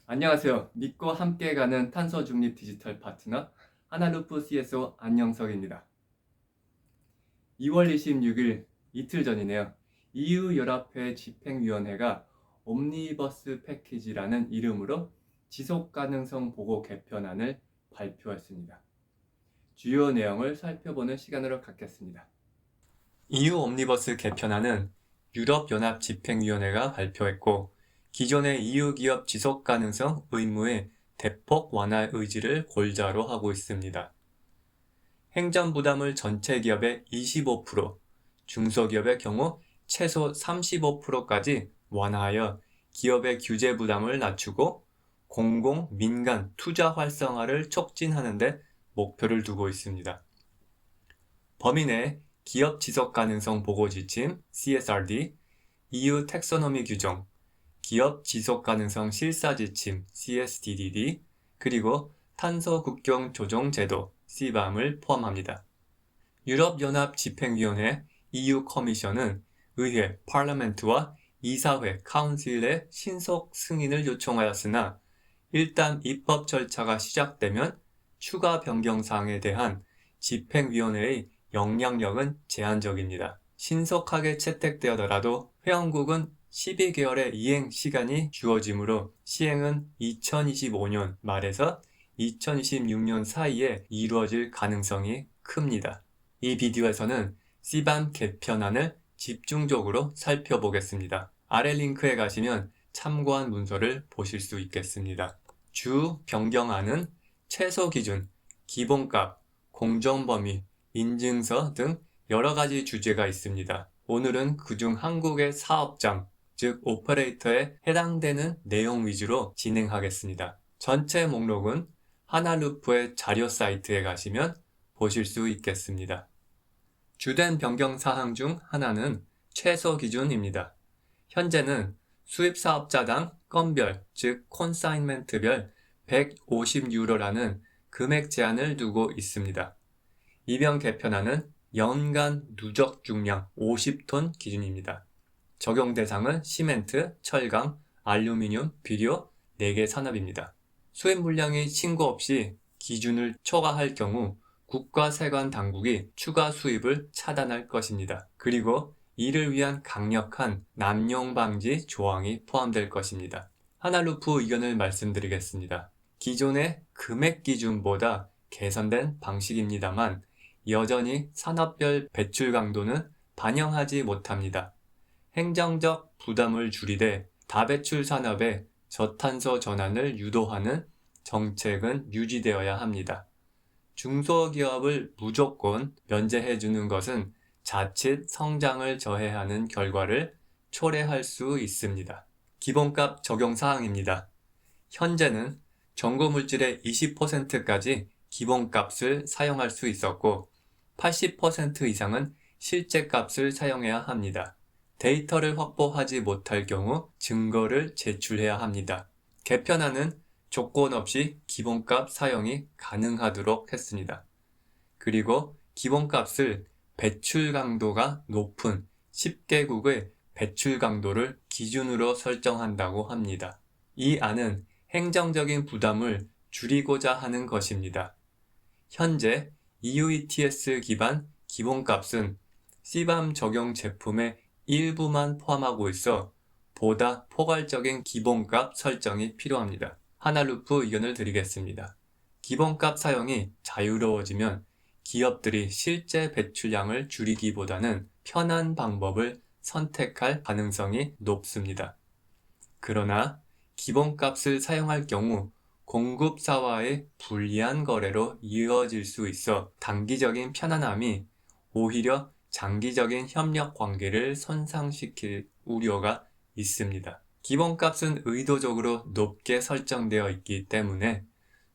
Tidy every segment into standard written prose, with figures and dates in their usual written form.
안녕하세요. 믿고 함께 가는 탄소 중립 디지털 파트너 하나루프 CSO 안영석입니다. 2월 26일 이틀 전이네요. EU 연합회 집행위원회가 옴니버스 패키지라는 이름으로 지속가능성 보고 개편안을 발표했습니다. 주요 내용을 살펴보는 시간으로 갖겠습니다. EU 옴니버스 개편안은 유럽연합 집행위원회가 발표했고 기존의 EU 기업 지속가능성 의무의 대폭 완화 의지를 골자로 하고 있습니다. 행정부담을 전체 기업의 25%, 중소기업의 경우 최소 35%까지 완화하여 기업의 규제 부담을 낮추고 공공, 민간 투자 활성화를 촉진하는 데 목표를 두고 있습니다. 범위 내 기업 지속가능성 보고 지침 CSRD, EU 텍소노미 규정, 기업 지속가능성 실사지침 CSDDD, 그리고 탄소 국경 조정 제도 CBAM을 포함합니다. 유럽연합 집행위원회 EU 커미션은 의회 파르라멘트와 이사회 카운실의 신속 승인을 요청하였으나 일단 입법 절차가 시작되면 추가 변경 사항에 대한 집행위원회의 영향력은 제한적입니다. 신속하게 채택되더라도 회원국은 12개월의 이행 시간이 주어지므로 시행은 2025년 말에서 2026년 사이에 이루어질 가능성이 큽니다. 이 비디오에서는 CBAM 개편안을 집중적으로 살펴보겠습니다. 아래 링크에 가시면 참고한 문서를 보실 수 있겠습니다. 주 변경안은 최소 기준, 기본값, 공정범위, 인증서 등 여러 가지 주제가 있습니다. 오늘은 그중 한국의 사업장, 즉 오퍼레이터에 해당되는 내용 위주로 진행하겠습니다. 전체 목록은 하나루프의 자료 사이트에 가시면 보실 수 있겠습니다. 주된 변경 사항 중 하나는 최소 기준입니다. 현재는 수입사업자당 건별, 즉 콘사인멘트별 150유로라는 금액 제한을 두고 있습니다. 이번 개편안은 연간 누적 중량 50톤 기준입니다. 적용 대상은 시멘트, 철강, 알루미늄, 비료 4개 산업입니다. 수입 물량이 신고 없이 기준을 초과할 경우 국가세관 당국이 추가 수입을 차단할 것입니다. 그리고 이를 위한 강력한 남용 방지 조항이 포함될 것입니다. 하나루프 의견을 말씀드리겠습니다. 기존의 금액 기준보다 개선된 방식입니다만 여전히 산업별 배출 강도는 반영하지 못합니다. 행정적 부담을 줄이되 다배출 산업의 저탄소 전환을 유도하는 정책은 유지되어야 합니다. 중소기업을 무조건 면제해주는 것은 자칫 성장을 저해하는 결과를 초래할 수 있습니다. 기본값 적용 사항입니다. 현재는 전고물질의 20%까지 기본값을 사용할 수 있었고 80% 이상은 실제값을 사용해야 합니다. 데이터를 확보하지 못할 경우 증거를 제출해야 합니다. 개편안은 조건 없이 기본값 사용이 가능하도록 했습니다. 그리고 기본값을 배출 강도가 높은 10개국의 배출 강도를 기준으로 설정한다고 합니다. 이 안은 행정적인 부담을 줄이고자 하는 것입니다. 현재 EU ETS 기반 기본값은 CBAM 적용 제품의 일부만 포함하고 있어 보다 포괄적인 기본값 설정이 필요합니다. 하나루프 의견을 드리겠습니다. 기본값 사용이 자유로워지면 기업들이 실제 배출량을 줄이기보다는 편한 방법을 선택할 가능성이 높습니다. 그러나 기본값을 사용할 경우 공급사와의 불리한 거래로 이어질 수 있어 단기적인 편안함이 오히려 장기적인 협력 관계를 손상시킬 우려가 있습니다. 기본값은 의도적으로 높게 설정되어 있기 때문에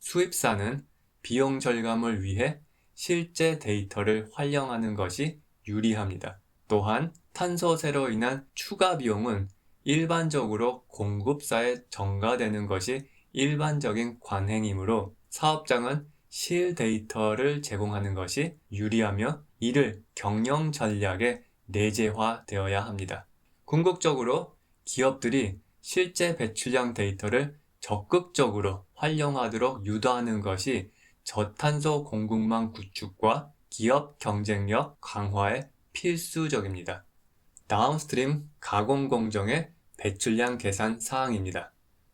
수입사는 비용 절감을 위해 실제 데이터를 활용하는 것이 유리합니다. 또한 탄소세로 인한 추가 비용은 일반적으로 공급사에 전가되는 것이 일반적인 관행이므로 사업장은 실 데이터를 제공하는 것이 유리하며 이를 경영 전략에 내재화되어야 합니다. 궁극적으로 기업들이 실제 배출량 데이터를 적극적으로 활용하도록 유도하는 것이 저탄소 공급망 구축과 기업 경쟁력 강화에 필수적입니다. 다운스트림 가공 공정의 배출량 계산 사항입니다.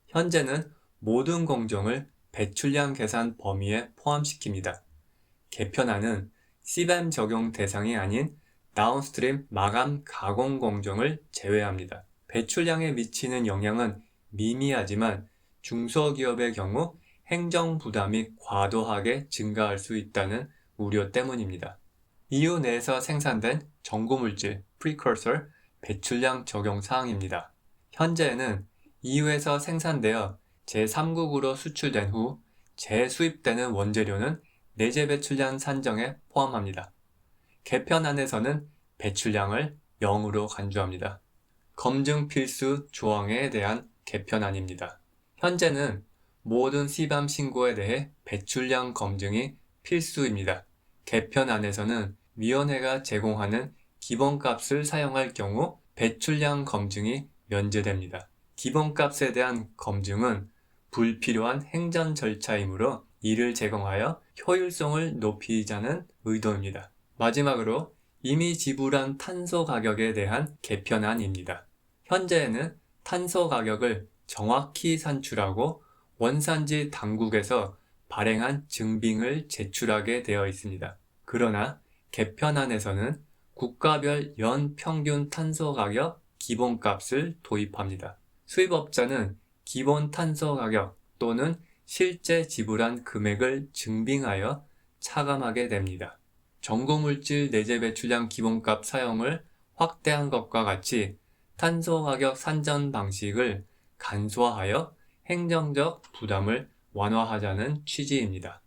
현재는 모든 공정을 배출량 계산 범위에 포함시킵니다. 개편안은 CBAM 적용 대상이 아닌 다운스트림 마감 가공 공정을 제외합니다. 배출량에 미치는 영향은 미미하지만 중소기업의 경우 행정 부담이 과도하게 증가할 수 있다는 우려 때문입니다. EU 내에서 생산된 전구물질 (precursor) 배출량 적용 사항입니다. 현재는 EU에서 생산되어 제3국으로 수출된 후 재수입되는 원재료는 내재 배출량 산정에 포함합니다. 개편안에서는 배출량을 0으로 간주합니다. 검증 필수 조항에 대한 개편안입니다. 현재는 모든 CBAM 신고에 대해 배출량 검증이 필수입니다. 개편안에서는 위원회가 제공하는 기본값을 사용할 경우 배출량 검증이 면제됩니다. 기본값에 대한 검증은 불필요한 행정 절차이므로 이를 제공하여 효율성을 높이자는 의도입니다. 마지막으로 이미 지불한 탄소 가격에 대한 개편안입니다. 현재는 탄소 가격을 정확히 산출하고 원산지 당국에서 발행한 증빙을 제출하게 되어 있습니다. 그러나 개편안에서는 국가별 연 평균 탄소 가격 기본값을 도입합니다. 수입업자는 기본 탄소 가격 또는 실제 지불한 금액을 증빙하여 차감하게 됩니다. 전구물질 내재 배출량 기본값 사용을 확대한 것과 같이 탄소 가격 산정 방식을 간소화하여 행정적 부담을 완화하자는 취지입니다.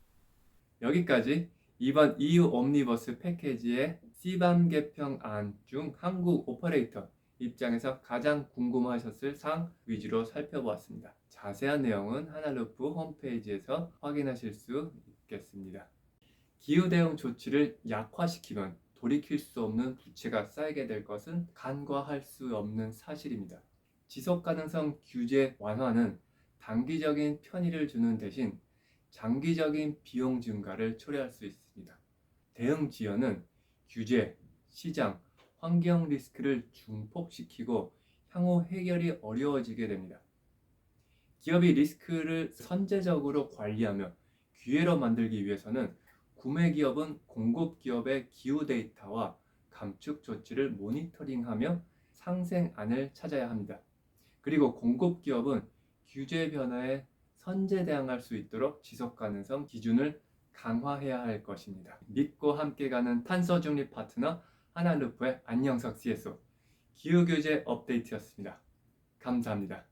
여기까지 이번 EU 옴니버스 패키지의 CBAM 개편안 중 한국 오퍼레이터 입장에서 가장 궁금하셨을 사항 위주로 살펴보았습니다. 자세한 내용은 하나루프 홈페이지에서 확인하실 수 있겠습니다. 기후대응 조치를 약화시키면 돌이킬 수 없는 부채가 쌓이게 될 것은 간과할 수 없는 사실입니다. 지속가능성 규제 완화는 단기적인 편의를 주는 대신 장기적인 비용 증가를 초래할 수 있습니다. 대응 지연은 규제, 시장, 환경 리스크를 중폭시키고 향후 해결이 어려워지게 됩니다. 기업이 리스크를 선제적으로 관리하며 기회로 만들기 위해서는 구매 기업은 공급 기업의 기후 데이터와 감축 조치를 모니터링하며 상생안을 찾아야 합니다. 그리고 공급 기업은 규제 변화에 선제 대응할 수 있도록 지속가능성 기준을 강화해야 할 것입니다. 믿고 함께 가는 탄소 중립 파트너 하나루프의 안녕석 CSO 기후규제 업데이트였습니다. 감사합니다.